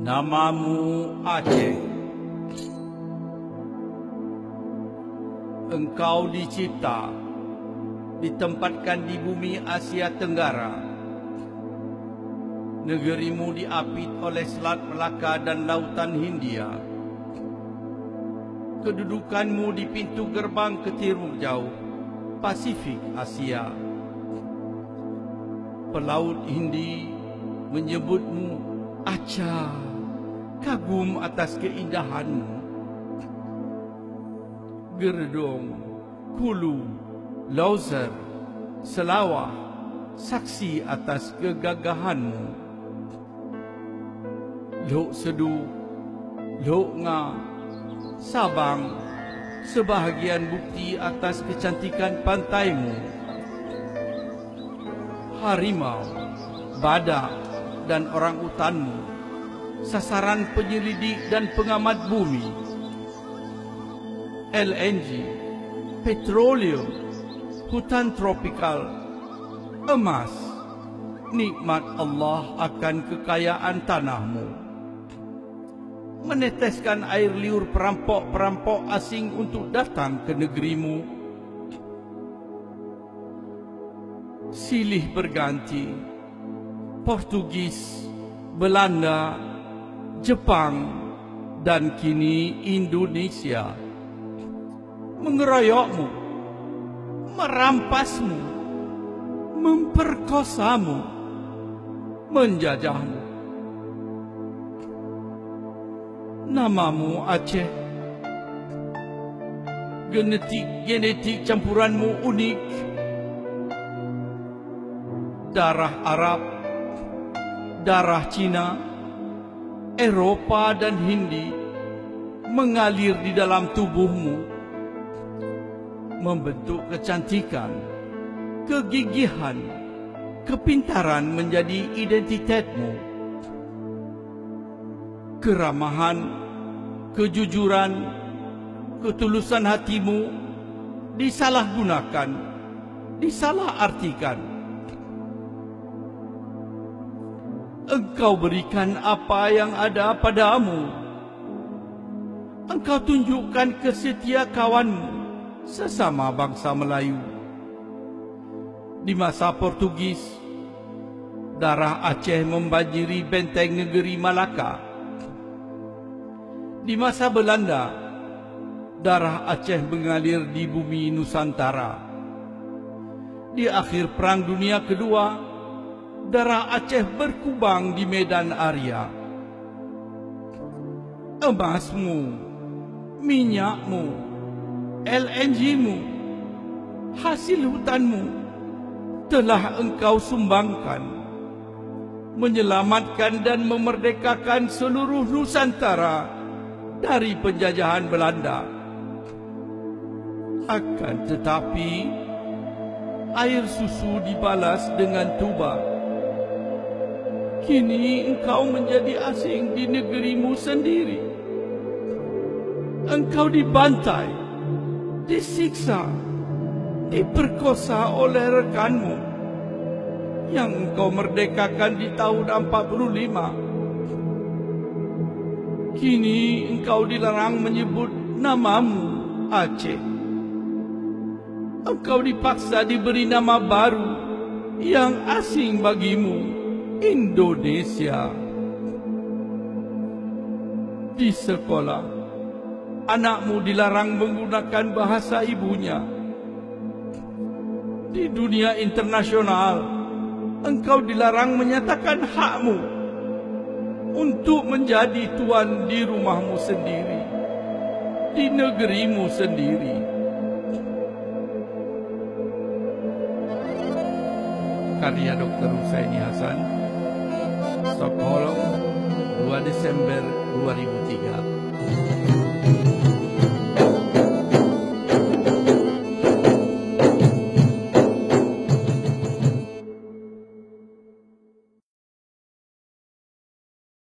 Namamu Aceh. Engkau dicipta, ditempatkan di bumi Asia Tenggara. Negerimu diapit oleh Selat Melaka dan Lautan Hindia. Kedudukanmu di pintu gerbang ke timur jauh, Pasifik Asia. Pelaut Hindi menyebutmu Aceh, kagum atas keindahanmu. Gerdong, Kulu, Lauser, Selawah saksi atas kegagahanmu. Lok Sedu, Lok Nga, Sabang, sebahagian bukti atas kecantikan pantaimu. Harimau, badak dan orang-utanmu, sasaran penyelidik dan pengamat bumi. LNG, petroleum, hutan tropikal, emas, nikmat Allah akan kekayaan tanahmu. Meneteskan air liur perampok-perampok asing untuk datang ke negerimu. Silih berganti, Portugis, Belanda, Jepang, dan kini Indonesia mengeroyokmu, merampasmu, memperkosamu, menjajahmu. Namamu Aceh. Genetik campuranmu unik. Darah Arab, darah Cina, Eropa dan Hindi mengalir di dalam tubuhmu, membentuk kecantikan, kegigihan, kepintaran menjadi identitasmu. Keramahan, kejujuran, ketulusan hatimu disalahgunakan, disalahartikan. Engkau berikan apa yang ada padamu. Engkau tunjukkan kesetia kawanmu sesama bangsa Melayu. Di masa Portugis, darah Aceh membanjiri benteng negeri Malaka. Di masa Belanda, darah Aceh mengalir di bumi Nusantara. Di akhir Perang Dunia Kedua, darah Aceh berkubang di medan Arya. Emasmu, minyakmu, LNG-mu, hasil hutanmu telah engkau sumbangkan, menyelamatkan dan memerdekakan seluruh Nusantara dari penjajahan Belanda. Akan tetapi, air susu dibalas dengan tuba. Kini engkau menjadi asing di negerimu sendiri. Engkau dibantai, disiksa, diperkosa oleh rekanmu yang engkau merdekakan di tahun 45. Kini engkau dilarang menyebut namamu Aceh. Engkau dipaksa diberi nama baru yang asing bagimu, Indonesia. Di sekolah, anakmu dilarang menggunakan bahasa ibunya. Di dunia internasional, engkau dilarang menyatakan hakmu untuk menjadi tuan di rumahmu sendiri, di negerimu sendiri. Karya Dr. Husaini Hasan, Stockholm, 2 Desember 2003.